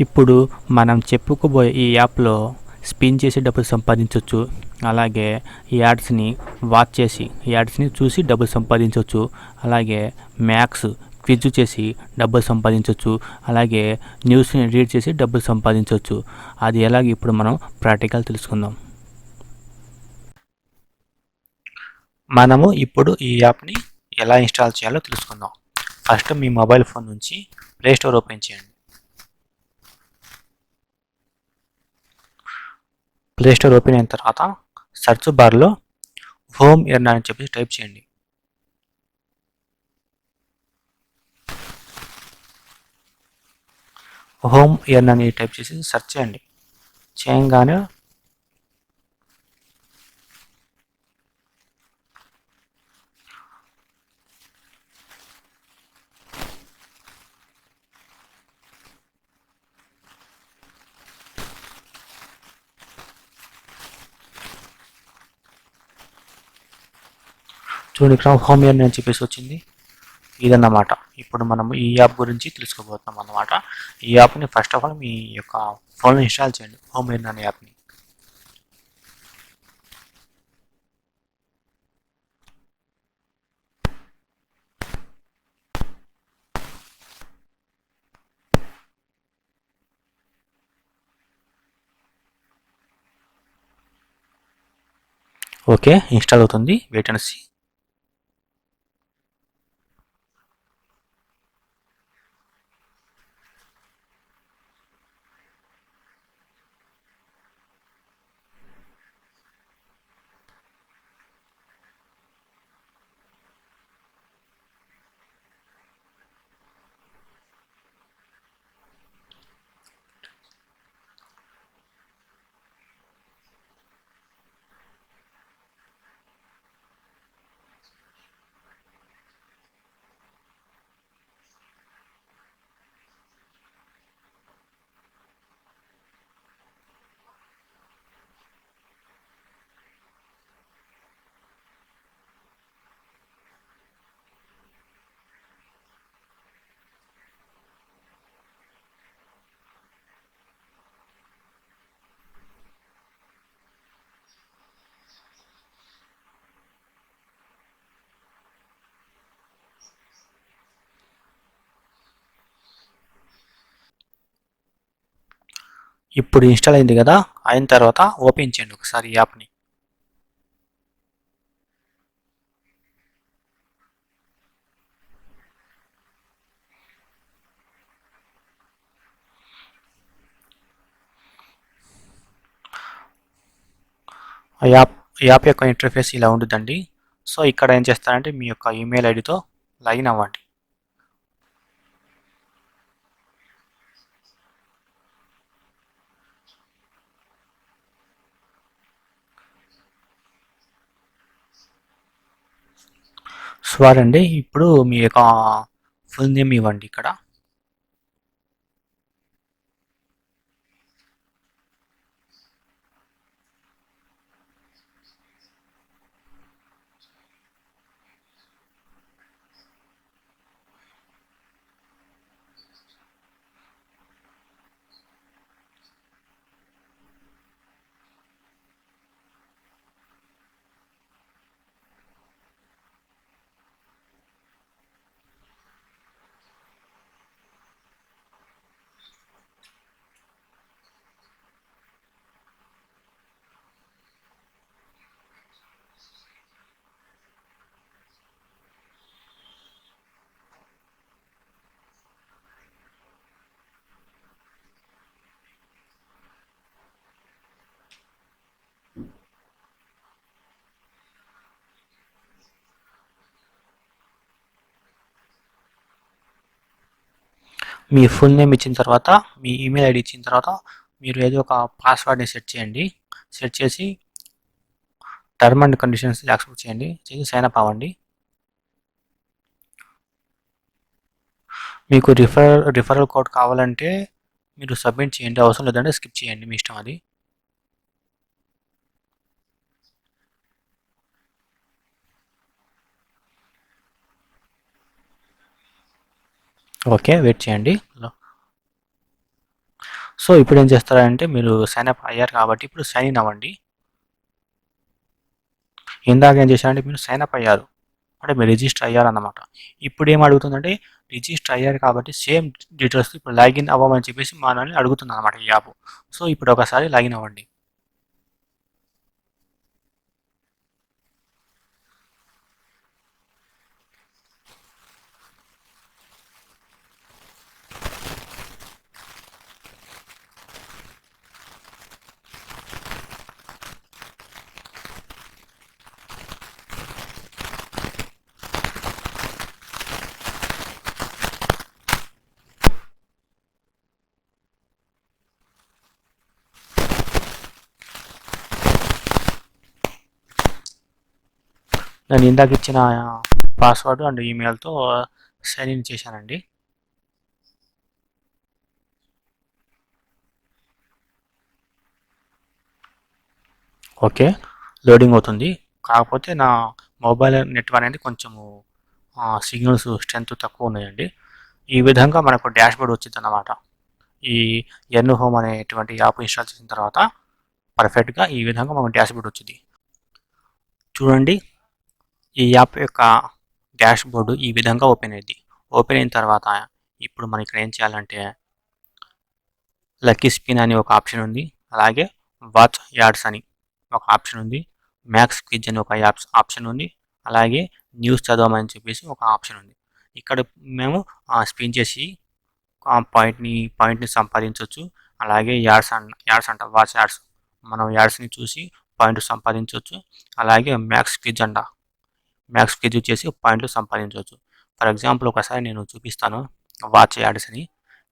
ఇప్పుడు మనం చెప్పుకోబోయే ఈ యాప్లో స్పిన్ చేసి డబ్బులు సంపాదించవచ్చు. అలాగే యాడ్స్ని వాచ్ చేసి యాడ్స్ని చూసి డబ్బులు సంపాదించవచ్చు. అలాగే మ్యాథ్స్ క్విజ్ చేసి డబ్బులు సంపాదించవచ్చు. అలాగే న్యూస్ని రీడ్ చేసి డబ్బులు సంపాదించవచ్చు. అది ఎలాగ ఇప్పుడు మనం ప్రాక్టికల్ తెలుసుకుందాం. మనము ఇప్పుడు ఈ యాప్ని ఎలా ఇన్స్టాల్ చేయాలో తెలుసుకుందాం. ఫస్ట్ మీ మొబైల్ ఫోన్ నుంచి ప్లే స్టోర్ ఓపెన్ చేయండి. ప్లే స్టోర్ ఓపెన్ అయిన తర్వాత సెర్చ్ బార్లో హోమ్ ఎర్న్ అని చెప్పి టైప్ చేయండి. హోమ్ ఎర్న్ అని టైప్ చేసి సెర్చ్ చేయండి. చేయగానే చూడండి, ఇక్కడ హోమ్ ఎర్న్ అని చెప్పేసి వచ్చింది. ఇదన్నమాట. ఇప్పుడు మనము ఈ యాప్ గురించి తెలుసుకోబోతున్నాం అన్నమాట. ఈ యాప్ని ఫస్ట్ ఆఫ్ ఆల్ మీ యొక్క ఫోన్లో ఇన్స్టాల్ చేయండి, హోమ్ ఎర్న్ అనే యాప్ని. ఓకే, ఇన్స్టాల్ అవుతుంది. Wait and see. ఇప్పుడు ఇన్స్టాల్ అయింది కదా, అయిన తర్వాత ఓపెన్ చేయండి ఒకసారి ఈ యాప్ని. యాప్ యొక్క ఇంటర్ఫేస్ ఇలా ఉంటుందండి. సో ఇక్కడ ఏం చేస్తారంటే మీ యొక్క ఈమెయిల్ ఐడితో లాగిన్ అవ్వండి. అండి, ఇప్పుడు మీ యొక్క ఫుల్ నేమ్ ఇవ్వండి ఇక్కడ. మీ ఫుల్ నేమ్ ఇచ్చిన తర్వాత మీ ఈమెయిల్ ఐడి ఇచ్చిన తర్వాత మీరు ఏదో ఒక పాస్వర్డ్ని సెట్ చేయండి. సెట్ చేసి టర్మ్ అండ్ కండిషన్స్ యాక్సెప్ట్ చేయండి, చేసి సైన్ అప్ అవ్వండి. మీకు రిఫరల్ కోడ్ కావాలంటే మీరు సబ్మిట్ చేయండి, అవసరం లేదంటే స్కిప్ చేయండి, మీ ఇష్టం అది. ఓకే, వెయిట్ చేయండి. సో ఇప్పుడు ఏం చేస్తారంటే మీరు సైన్ అప్ అయ్యారు కాబట్టి ఇప్పుడు సైన్ ఇన్ అవ్వండి. ఇందాక ఏం చేశారంటే మీరు సైన్ అప్ అయ్యారు అంటే మీరు రిజిస్టర్ అయ్యారన్నమాట. ఇప్పుడు ఏం అడుగుతుందంటే రిజిస్టర్ అయ్యారు కాబట్టి సేమ్ డీటెయిల్స్ ఇప్పుడు లాగిన్ అవ్వమని చెప్పేసి మనల్ని అడుగుతుంది అనమాట ఈ యాప్. సో ఇప్పుడు ఒకసారి లాగిన్ అవ్వండి. నేను ఇందాక ఇచ్చిన పాస్వర్డ్ అండ్ ఈమెయిల్తో సైన్ ఇన్ చేశానండి. ఓకే, లోడింగ్ అవుతుంది. కాకపోతే నా మొబైల్ నెట్వర్క్ అనేది కొంచెము సిగ్నల్స్ స్ట్రెంత్ తక్కువ ఉన్నాయండి. ఈ విధంగా మనకు డాష్ బోర్డ్ వచ్చింది అన్నమాట. ఈ ఎర్న్ హోమ్ అనేటువంటి యాప్ ఇన్స్టాల్ చేసిన తర్వాత పర్ఫెక్ట్గా ఈ విధంగా మనకు డాష్ బోర్డ్ వచ్చింది. చూడండి, ఈ యాప్ యొక్క డాష్ బోర్డు ఈ విధంగా ఓపెన్ అయింది. ఓపెన్ అయిన తర్వాత ఇప్పుడు మనం ఇక్కడ ఏం చేయాలంటే లక్కీ స్పిన్ అని ఒక ఆప్షన్ ఉంది, అలాగే వాచ్ యాడ్స్ అని ఒక ఆప్షన్ ఉంది, మ్యాక్స్ క్విజ్ అని ఒక ఆప్షన్ ఉంది, అలాగే న్యూస్ చదవమని చెప్పేసి ఒక ఆప్షన్ ఉంది. ఇక్కడ మేము స్పిన్ చేసి పాయింట్ని సంపాదించవచ్చు. అలాగే యాడ్స్ అంట వాచ్ యాడ్స్, మనం యాడ్స్ని చూసి పాయింట్ సంపాదించవచ్చు. అలాగే మ్యాక్స్ క్విజ్ చేసి పాయింట్లు సంపాదించవచ్చు. ఫర్ ఎగ్జాంపుల్ ఒకసారి నేను చూపిస్తాను వాచ్ యాడ్స్ అని.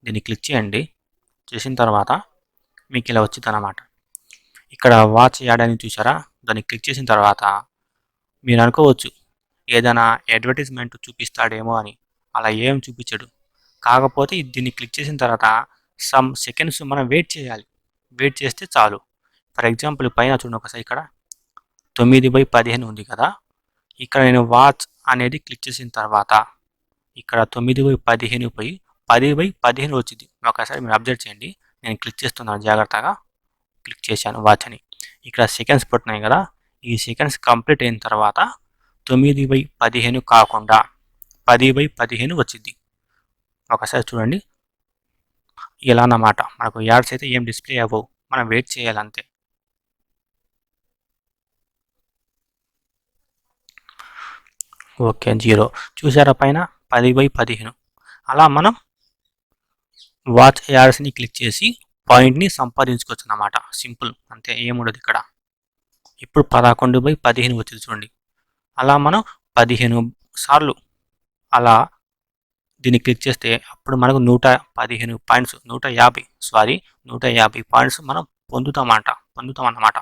దీన్ని క్లిక్ చేయండి. చేసిన తర్వాత మీకు ఇలా వచ్చింది అన్నమాట. ఇక్కడ వాచ్ యాడ్ అని చూసారా, దాన్ని క్లిక్ చేసిన తర్వాత మీరు అనుకోవచ్చు ఏదైనా అడ్వర్టైజ్మెంట్ చూపిస్తాడేమో అని. అలా ఏం చూపించడు. కాకపోతే దీన్ని క్లిక్ చేసిన తర్వాత సమ్ సెకండ్స్ మనం వెయిట్ చేయాలి. వెయిట్ చేస్తే చాలు. ఫర్ ఎగ్జాంపుల్ పైన చూడండి ఒకసారి, ఇక్కడ 9/15 ఉంది కదా. ఇక్కడ నేను వాచ్ అనేది క్లిక్ చేసిన తర్వాత ఇక్కడ 9/15 పోయి 10/15 వచ్చింది. ఒకసారి మీరు అబ్జర్వ్ చేయండి. నేను క్లిక్ చేస్తున్నాను, జాగ్రత్తగా క్లిక్ చేశాను వాచ్ అని. ఇక్కడ సెకండ్స్ పడుతున్నాయి కదా, ఈ సెకండ్స్ కంప్లీట్ అయిన తర్వాత 9/15 కాకుండా 10/15 వచ్చింది. ఒకసారి చూడండి, ఇలా అన్నమాట. మనకు యాడ్స్ అయితే ఏం డిస్ప్లే అవ్వవు, మనం వెయిట్ చేయాలి అంతే. ఓకే, 0 చూసారా పైన 10/15. అలా మనం వాచ్ యాడ్స్ని క్లిక్ చేసి పాయింట్ని సంపాదించుకోవచ్చు అన్నమాట. సింపుల్ అంతే, ఏముండదు ఇక్కడ. ఇప్పుడు 11/15 వచ్చింది చూడండి. అలా మనం 15 సార్లు అలా దీన్ని క్లిక్ చేస్తే అప్పుడు మనకు 115 పాయింట్స్ 150 పాయింట్స్ మనం పొందుతాం అన్నమాట.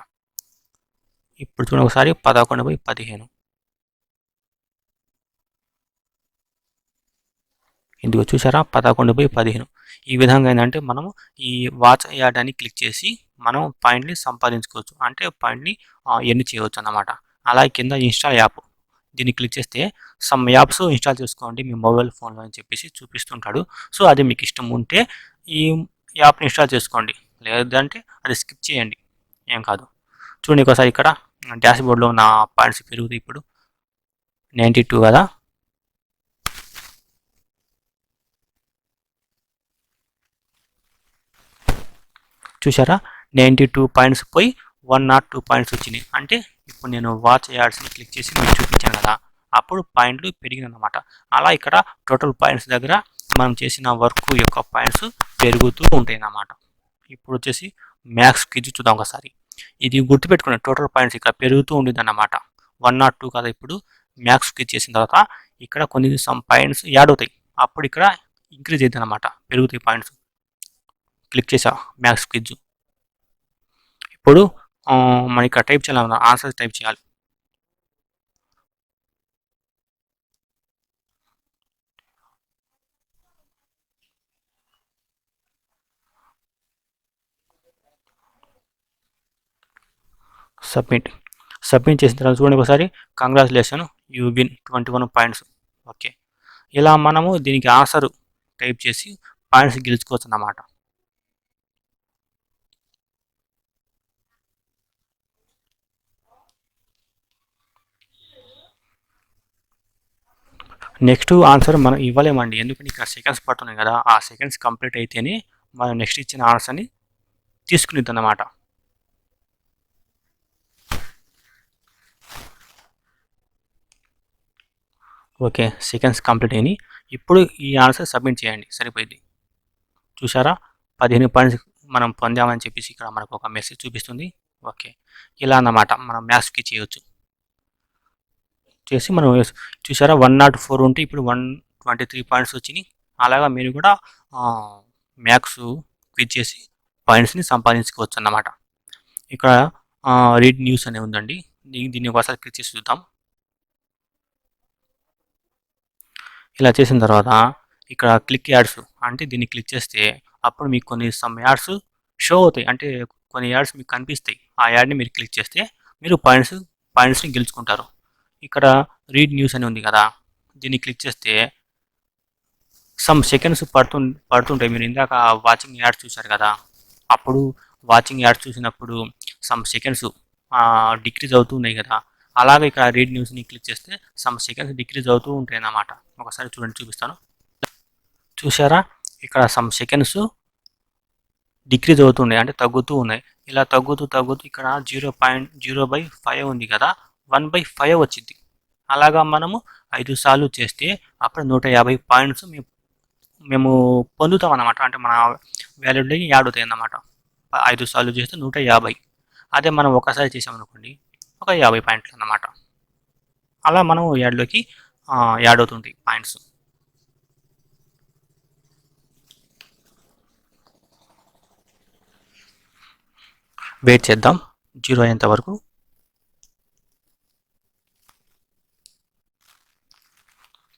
ఇప్పుడు చూడండి ఒకసారి 11/15. ఇదిగో చూసారా 11/15. ఈ విధంగా ఏంటంటే మనము ఈ వాచ్ యాడ్ అని క్లిక్ చేసి మనం పాయింట్ని సంపాదించుకోవచ్చు, అంటే పాయింట్ని ఎర్న్ చేయవచ్చు అన్నమాట. అలాగే కింద ఇన్స్టాల్ యాప్, దీన్ని క్లిక్ చేస్తే సమ్ యాప్స్ ఇన్స్టాల్ చేసుకోండి మీ మొబైల్ ఫోన్లో అని చెప్పేసి చూపిస్తుంటాడు. సో అది మీకు ఇష్టం ఉంటే ఈ యాప్ని ఇన్స్టాల్ చేసుకోండి, లేదంటే అది స్కిప్ చేయండి, ఏం కాదు. చూడండి ఒకసారి ఇక్కడ డాష్ బోర్డ్లో నా పాయింట్స్ పెరుగుతాయి. ఇప్పుడు 92 కదా, చూసారా 92 పాయింట్స్ పోయి 102 పాయింట్స్ వచ్చినాయి. అంటే ఇప్పుడు నేను వాచ్ యాడ్స్ని క్లిక్ చేసి మీకు చూపించాను కదా, అప్పుడు పాయింట్లు పెరిగినమాట. అలా ఇక్కడ టోటల్ పాయింట్స్ దగ్గర మనం చేసిన వర్క్ యొక్క పాయింట్స్ పెరుగుతూ ఉంటాయి అన్నమాట. ఇప్పుడు వచ్చేసి మ్యాక్స్ క్విజ్ చూద్దాం ఒకసారి. ఇది గుర్తుపెట్టుకునే టోటల్ పాయింట్స్ ఇక్కడ పెరుగుతూ ఉండేది అన్నమాట. 102 కదా, ఇప్పుడు మ్యాక్స్ క్విజ్ చేసిన తర్వాత ఇక్కడ కొన్ని సమ్ పాయింట్స్ యాడ్ అవుతాయి. అప్పుడు ఇక్కడ ఇంక్రీజ్ అవుతుంది అన్నమాట, పెరుగుతాయి పాయింట్స్. క్లిక్ చేసా మ్యాక్స్ క్విజ్. ఇప్పుడు మనం ఇక్కడ టైప్ చేయాలి, ఆన్సర్ టైప్ చేయాలి. సబ్మిట్ చేసిన తర్వాత చూడండి ఒకసారి, congratulation you win 21 points. Okay, ఇలా మనము దీనికి ఆన్సర్ టైప్ చేసి పాయింట్స్ గెలుచుకోవచ్చు అన్నమాట. నెక్స్ట్ ఆన్సర్ మనం ఇవ్వలేమండి, ఎందుకంటే ఇక్కడ సెకండ్స్ పడుతున్నాయి కదా, ఆ సెకండ్స్ కంప్లీట్ అయితేనే మనం నెక్స్ట్ ఇచ్చిన ఆన్సర్ని తీసుకునిద్ది అన్నమాట. ఓకే, సెకండ్స్ కంప్లీట్ అయినాయి. ఇప్పుడు ఈ ఆన్సర్ సబ్మిట్ చేయండి, సరిపోయింది. చూసారా, 15 పాయింట్స్ మనం పొందామని చెప్పేసి ఇక్కడ మనకు ఒక మెసేజ్ చూపిస్తుంది. ఓకే, ఇలా అన్నమాట మనం మ్యాథ్స్కి చేయొచ్చు. చేసి మనం చూసారా 104 ఉంటే ఇప్పుడు 123 పాయింట్స్ వచ్చినాయి. అలాగా మీరు కూడా మ్యాథ్స్ క్విజ్ చేసి పాయింట్స్ని సంపాదించుకోవచ్చు అన్నమాట. ఇక్కడ రీడ్ న్యూస్ అనే ఉందండి, దీన్ని ఒకసారి క్లిక్ చేసి చూద్దాం. ఇలా చేసిన తర్వాత ఇక్కడ క్లిక్ యాడ్స్ అంటే దీన్ని క్లిక్ చేస్తే అప్పుడు మీకు కొన్ని సమ్ యాడ్స్ షో అవుతాయి, అంటే కొన్ని యాడ్స్ మీకు కనిపిస్తాయి. ఆ యాడ్ని మీరు క్లిక్ చేస్తే మీరు పాయింట్స్ని గెలుచుకుంటారు. ఇక్కడ రీడ్ న్యూస్ అని ఉంది కదా, దీన్ని క్లిక్ చేస్తే సమ్ సెకండ్స్ పడుతుంటాయి. మీరు ఇందాక వాచింగ్ యాడ్స్ చూశారు కదా, అప్పుడు వాచింగ్ యాడ్స్ చూసినప్పుడు సమ్ సెకండ్స్ డిక్రీజ్ అవుతున్నాయి కదా, అలాగే ఇక్కడ రీడ్ న్యూస్ని క్లిక్ చేస్తే సమ్ సెకండ్స్ డిక్రీజ్ అవుతూ ఉంటాయి అన్నమాట. ఒకసారి చూడండి, చూపిస్తాను. చూసారా, ఇక్కడ సమ్ సెకండ్స్ డిక్రీజ్ అవుతున్నాయి, అంటే తగ్గుతూ ఉన్నాయి. ఇలా తగ్గుతూ ఇక్కడ 0.0/5 ఉంది కదా, 1/5 వచ్చింది. అలాగా మనము 5 సార్లు చేస్తే అప్పుడు 150 పాయింట్స్ మేము పొందుతాం అన్నమాట. అంటే మన వ్యాలిడ్లోకి యాడ్ అవుతాయి అన్నమాట. 5 సార్లు చేస్తే 150. అదే మనం ఒకసారి చేసామనుకోండి, ఒక 50 పాయింట్లు అన్నమాట. అలా మనం యాడ్లోకి యాడ్ అవుతుంటాయి పాయింట్స్. వెయిట్ చేద్దాం 0 అయ్యేంత వరకు.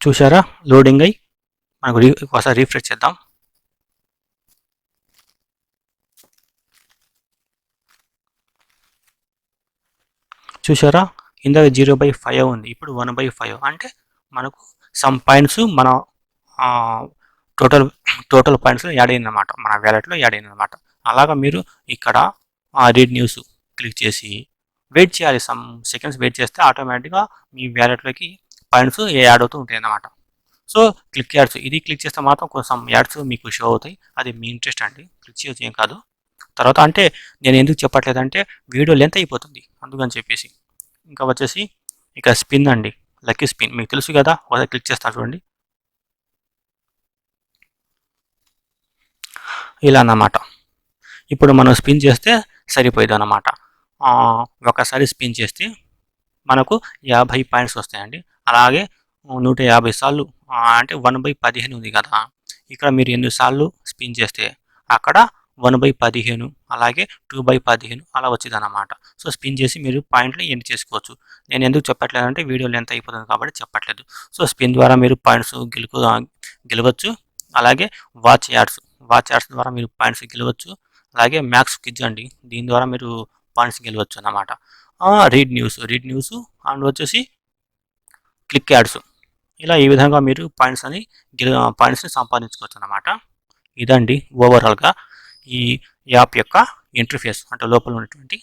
చూసారా, లోడింగ్ అయ్యి మనకు ఒకసారి రీఫ్రెష్ చేద్దాం. చూసారా, ఇందాక 0/5 ఉంది, ఇప్పుడు 1/5. అంటే మనకు సమ్ పాయింట్స్ మన టోటల్ పాయింట్స్ యాడ్ అయిందన్నమాట, మన వ్యాలెట్లో యాడ్ అయిందన్నమాట. అలాగా మీరు ఇక్కడ రీడ్ న్యూస్ క్లిక్ చేసి వెయిట్ చేయాలి. సమ్ సెకండ్స్ వెయిట్ చేస్తే ఆటోమేటిక్గా మీ వ్యాలెట్లోకి పాయింట్స్ యాడ్ అవుతూ ఉంటాయి అన్నమాట. సో క్లిక్ యాడ్స్, ఇది క్లిక్ చేస్తే మాత్రం కొంచెం యాడ్స్ మీకు షో అవుతాయి. అది మీ ఇంట్రెస్ట్ అండి, క్లిక్ చేయొచ్చు, ఏం కాదు. తర్వాత అంటే నేను ఎందుకు చెప్పట్లేదంటే వీడియో లెంత్ అయిపోతుంది, అందుకని చెప్పేసి. ఇంకా వచ్చేసి ఇక స్పిన్ అండి, లక్కీ స్పిన్ మీకు తెలుసు కదా, ఒకసారి క్లిక్ చేస్తాను చూడండి. ఇలా అన్నమాట. ఇప్పుడు మనం స్పిన్ చేస్తే సరిపోయేది అన్నమాట. ఒకసారి స్పిన్ చేస్తే మనకు 50 పాయింట్స్ వస్తాయండి. అలాగే 150 సార్లు అంటే 1/15 ఉంది కదా, ఇక్కడ మీరు ఎన్ని సార్లు స్పిన్ చేస్తే అక్కడ 1/15, అలాగే 2/15 అలా వచ్చింది అన్నమాట. సో స్పిన్ చేసి మీరు పాయింట్లు ఎండ్ చేసుకోవచ్చు. నేను ఎందుకు చెప్పట్లేదంటే వీడియో లెంత్ అయిపోతుంది కాబట్టి చెప్పట్లేదు. సో స్పిన్ ద్వారా మీరు పాయింట్స్ గెలవచ్చు. అలాగే వాచ్ యాడ్స్ ద్వారా మీరు పాయింట్స్ గెలవచ్చు. అలాగే మ్యాక్స్ క్విజ్ అండి, దీని ద్వారా మీరు పాయింట్స్ గెలవచ్చు అన్నమాట. రీడ్ న్యూస్ అండ్ వచ్చేసి క్లిక్ యాడ్స్, ఇలా ఈ విధంగా మీరు పాయింట్స్ని సంపాదించుకోవచ్చు అన్నమాట. ఇదండి ఓవరాల్గా ఈ యాప్ యొక్క ఇంటర్ఫేస్, అంటే లోపల ఉన్నటువంటి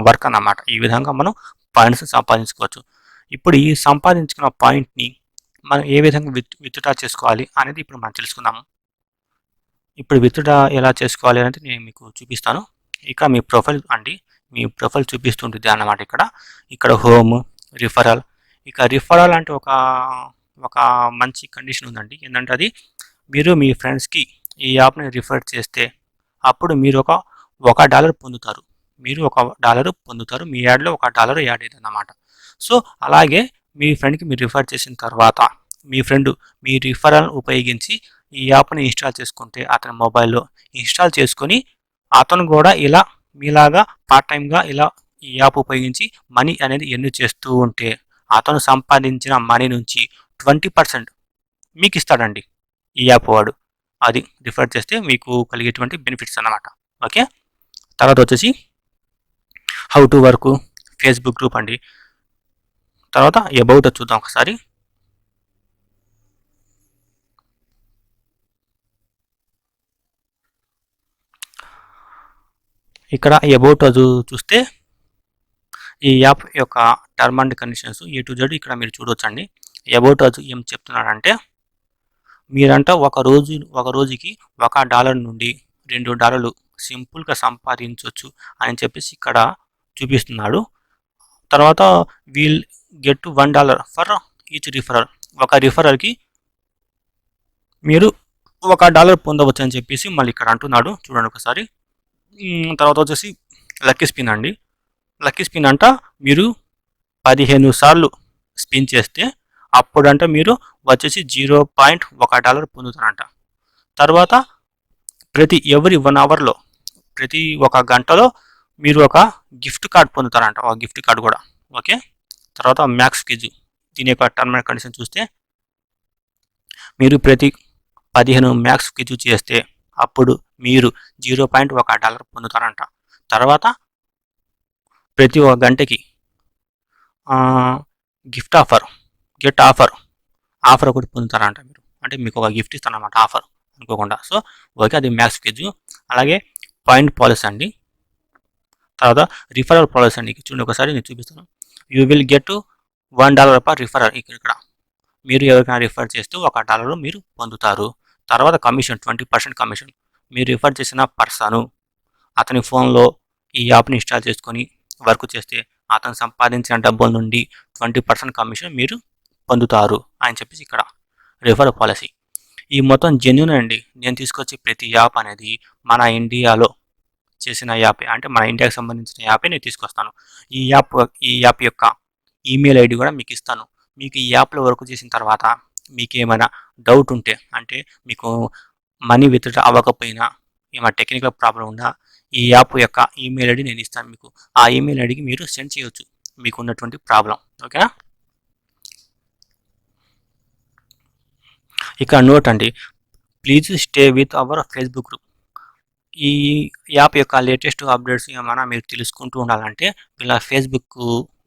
వర్క్ అన్నమాట. ఈ విధంగా మనం పాయింట్స్ సంపాదించుకోవచ్చు. ఇప్పుడు ఈ సంపాదించుకున్న పాయింట్ని మనం ఏ విధంగా విత్డ్రా చేసుకోవాలి అనేది ఇప్పుడు మనం తెలుసుకుందాము. ఇప్పుడు విత్డ్రా ఎలా చేసుకోవాలి అనేది నేను మీకు చూపిస్తాను. ఇక మీ ప్రొఫైల్ అండి, మీ ప్రొఫైల్ చూపిస్తుంటుంది అన్నమాట. ఇక్కడ హోమ్, రిఫరల్. ఇక రిఫరల్ అంటే ఒక మంచి కండిషన్ ఉందండి. ఏంటంటే అది మీరు మీ ఫ్రెండ్స్కి ఈ యాప్ని రిఫర్ చేస్తే అప్పుడు మీరు $1 పొందుతారు. మీరు $1 పొందుతారు, మీ యాడ్లో $1 యాడ్ అయింది అన్నమాట. సో అలాగే మీ ఫ్రెండ్కి మీరు రిఫర్ చేసిన తర్వాత మీ ఫ్రెండ్ మీ రిఫరల్ ఉపయోగించి ఈ యాప్ని ఇన్స్టాల్ చేసుకుంటే అతని మొబైల్లో ఇన్స్టాల్ చేసుకొని అతను కూడా ఇలా మీలాగా పార్ట్ టైంగా ఇలా ఈ యాప్ ఉపయోగించి మనీ అనేది ఎర్న్ చేస్తూ ఉంటే అతను సంపాదించిన మనీ నుంచి 20% మీకు ఇస్తాడండి ఈ యాప్ వాడు. అది రిఫర్ చేస్తే మీకు కలిగేటువంటి బెనిఫిట్స్ అన్నమాట. ఓకే, తర్వాత వచ్చేసి how to work Facebook group అండి. తర్వాత అబౌట్ చూద్దాం ఒకసారి. ఇక్కడ అబౌట్ చూస్తే ఈ యాప్ యొక్క term and conditions A to Z ఇక్కడ మీరు చూడవచ్చండి. అబౌట్ అజ్ ఏం చెప్తున్నాడంటే, మీరంట ఒక రోజుకి $1 నుండి $2 సింపుల్గా సంపాదించవచ్చు అని చెప్పేసి ఇక్కడ చూపిస్తున్నాడు. తర్వాత we'll get $1 for each referral. ఒక రిఫరల్కి మీరు $1 పొందవచ్చు అని చెప్పేసి మళ్ళీ ఇక్కడ అంటున్నాడు. చూడండి ఒకసారి. తర్వాత వచ్చేసి లక్కీ స్పిన్ అండి. లక్కీ స్పిన్ అంట మీరు 15 సార్లు స్పిన్ చేస్తే అప్పుడంట మీరు వచ్చేసి $0.1 పొందుతారంట. తర్వాత ఎవ్రీ 1 అవర్లో, ప్రతి 1 గంటలో మీరు ఒక గిఫ్ట్ కార్డ్ పొందుతారంట, ఒక గిఫ్ట్ కార్డ్ కూడా. ఓకే. తర్వాత మ్యాక్స్ క్విజ్, దీని యొక్క టర్మ్ అండ్ కండిషన్ చూస్తే, మీరు ప్రతి 15 మ్యాక్స్ క్విజ్ చేస్తే అప్పుడు మీరు $0.1 పొందుతారంట. తర్వాత ప్రతి 1 గంటకి గెట్ ఆఫర్ ఒకటి పొందుతారంట మీరు. అంటే మీకు ఒక గిఫ్ట్ ఇస్తారన్నమాట, ఆఫర్ అనుకోకుండా. సో ఓకే, అది మ్యాక్స్ క్విజ్. అలాగే పాయింట్ పాలసీ అండి. తర్వాత రిఫరల్ పాలసీ అండి. చూడండి ఒకసారి నేను చూపిస్తాను. You will get $1 per referral. ఇక్కడ మీరు ఎవరికైనా రిఫర్ చేస్తే $1 మీరు పొందుతారు. తర్వాత కమిషన్ 20% కమిషన్. మీరు రిఫర్ చేసిన పర్సను అతని ఫోన్లో ఈ యాప్ని ఇన్స్టాల్ చేసుకొని వర్క్ చేస్తే అతను సంపాదించిన డబ్బుల నుండి 20% కమిషన్ మీరు పొందుతారు అని చెప్పేసి ఇక్కడ రిఫరల్ పాలసీ. ఈ మొత్తం జెన్యూన్ అండి. నేను తీసుకొచ్చే ప్రతి యాప్ అనేది మన ఇండియాలో చేసిన యాపే, అంటే మన ఇండియాకి సంబంధించిన యాపే నేను తీసుకొస్తాను. ఈ యాప్ యొక్క ఈమెయిల్ ఐడి కూడా మీకు ఇస్తాను. మీకు ఈ యాప్లో వర్క్ చేసిన తర్వాత మీకు ఏమైనా డౌట్ ఉంటే, అంటే మీకు మనీ విత్డ్రా అవ్వకపోయినా, ఏమైనా టెక్నికల్ ప్రాబ్లం ఉన్నా, ఈ యాప్ యొక్క ఈమెయిల్ ఐడి నేను ఇస్తాను మీకు. ఆ ఈమెయిల్ ఐడికి మీరు సెండ్ చేయవచ్చు మీకు ఉన్నటువంటి ప్రాబ్లం. ఓకేనా. ఇక నోట్ అండి, please stay with our Facebook group. ఈ యాప్ యొక్క లేటెస్ట్ అప్డేట్స్ ఏమైనా మీరు తెలుసుకుంటూ ఉండాలంటే ఇలా ఫేస్బుక్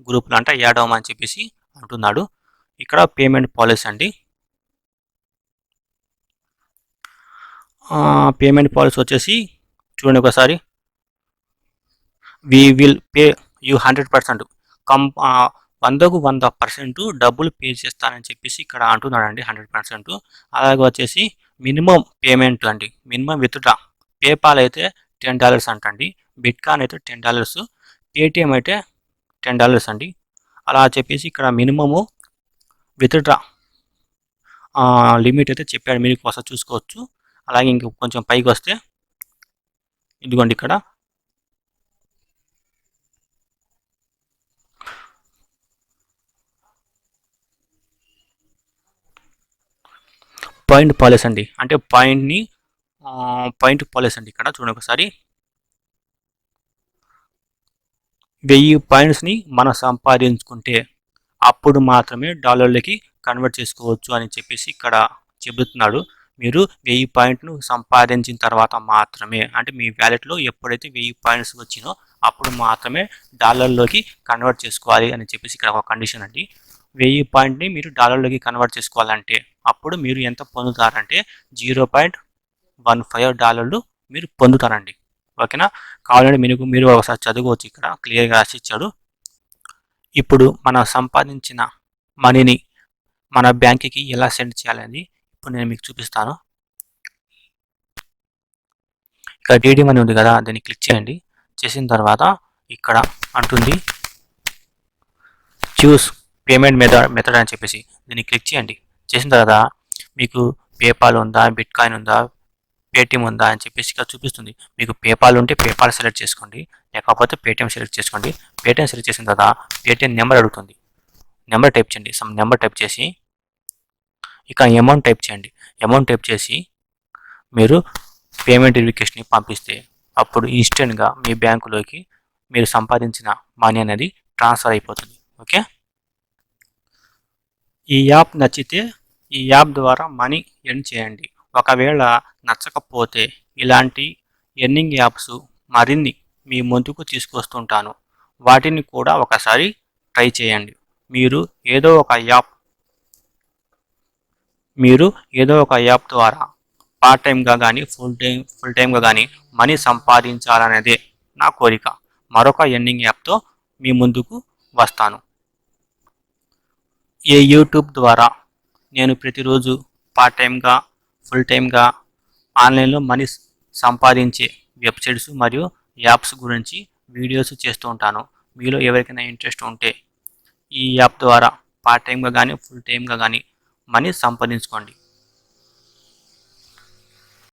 గ్రూప్లో అంటే యాడ్ అవ్వమని చెప్పేసి అంటున్నాడు. ఇక్కడ పేమెంట్ పాలసీ అండి. పేమెంట్ పాలసీ వచ్చేసి చూడండి ఒకసారి. వి విల్ పే యూ 100%, 100% డబ్బులు పే చేస్తానని చెప్పేసి ఇక్కడ అంటున్నాడండి. 100%. అలాగే వచ్చేసి మినిమం పేమెంట్ అండి, మినిమం విత్డ్రా. పేపాల్ అయితే $10 అంటండి, బిట్కాయిన్ అయితే $10, పేటిఎం అయితే $10 అండి. అలా చెప్పేసి ఇక్కడ మినిమము విత్డ్రా లిమిట్ అయితే చెప్పాడు. మీరు ఒకసారి చూసుకోవచ్చు. అలాగే ఇంక కొంచెం పైకి వస్తే ఇదిగోండి, ఇక్కడ పాయింట్ పాలసీ అండి. అంటే పాయింట్ పాలసీ అండి. ఇక్కడ చూడండి ఒకసారి. 1000 పాయింట్స్ని మనం సంపాదించుకుంటే అప్పుడు మాత్రమే డాలర్లకి కన్వర్ట్ చేసుకోవచ్చు అని చెప్పేసి ఇక్కడ చెబుతున్నాడు. మీరు 1000 పాయింట్ను సంపాదించిన తర్వాత మాత్రమే, అంటే మీ వ్యాలెట్లో ఎప్పుడైతే 1000 పాయింట్స్ వచ్చినో అప్పుడు మాత్రమే డాలర్లోకి కన్వర్ట్ చేసుకోవాలి అని చెప్పేసి ఇక్కడ ఒక కండిషన్ అండి. 1000 పాయింట్ని మీరు డాలర్లోకి కన్వర్ట్ చేసుకోవాలంటే అప్పుడు మీరు ఎంత పొందుతారంటే $0.15 మీరు పొందుతారండి. ఓకేనా. కావాలంటే మీరు ఒకసారి చదువుకోవచ్చు. ఇక్కడ క్లియర్గా రాసి ఇచ్చాడు. ఇప్పుడు మనం సంపాదించిన మనీని మన బ్యాంక్కి ఎలా సెండ్ చేయాలని ఇప్పుడు నేను మీకు చూపిస్తాను. ఇక్కడ డీడీ మనీ ఉంది కదా, దాన్ని క్లిక్ చేయండి. చేసిన తర్వాత ఇక్కడ అంటుంది చూస్ పేమెంట్ మెథడ్ అని చెప్పేసి దీన్ని క్లిక్ చేయండి. చేసిన తర్వాత మీకు పేపాల్ ఉందా, బిట్కాయిన్ ఉందా, పేటిఎం ఉందా అని చెప్పేసి ఇక్కడ చూపిస్తుంది. మీకు పేపాల్ ఉంటే పేపాల్ సెలెక్ట్ చేసుకోండి, లేకపోతే పేటిఎం సెలెక్ట్ చేసుకోండి. పేటిఎం సెలెక్ట్ చేసిన తర్వాత పేటిఎం నెంబర్ అడుగుతుంది. నెంబర్ టైప్ చేయండి. సమ్ నెంబర్ టైప్ చేసి ఇక అమౌంట్ టైప్ చేయండి. అమౌంట్ టైప్ చేసి మీరు పేమెంట్ వెరిఫికేషన్ని పంపిస్తే అప్పుడు ఇన్స్టెంట్గా మీ బ్యాంకులోకి మీరు సంపాదించిన మనీ అనేది ట్రాన్స్ఫర్ అయిపోతుంది. ఓకే. ఈ యాప్ నచ్చితే ఈ యాప్ ద్వారా మనీ ఎర్న్ చేయండి. ఒకవేళ నచ్చకపోతే ఇలాంటి ఎర్నింగ్ యాప్స్ మరిన్ని మీ ముందుకు తీసుకొస్తుంటాను. వాటిని కూడా ఒకసారి ట్రై చేయండి. మీరు ఏదో ఒక యాప్ ద్వారా పార్ట్ టైంగా కానీ ఫుల్ టైంగా కానీ మనీ సంపాదించాలనేదే నా కోరిక. మరొక ఎర్నింగ్ యాప్తో మీ ముందుకు వస్తాను. ఈ యూట్యూబ్ ద్వారా నేను ప్రతిరోజు పార్ట్ టైంగా, ఫుల్ టైంగా ఆన్లైన్లో మనీ సంపాదించే వెబ్సైట్స్ మరియు యాప్స్ గురించి వీడియోస్ చేస్తూ ఉంటాను. మీలో ఎవరికైనా ఇంట్రెస్ట్ ఉంటే ఈ యాప్ ద్వారా పార్ట్ టైంగా కానీ, ఫుల్ టైంగా కానీ మనీ సంపాదించుకోండి.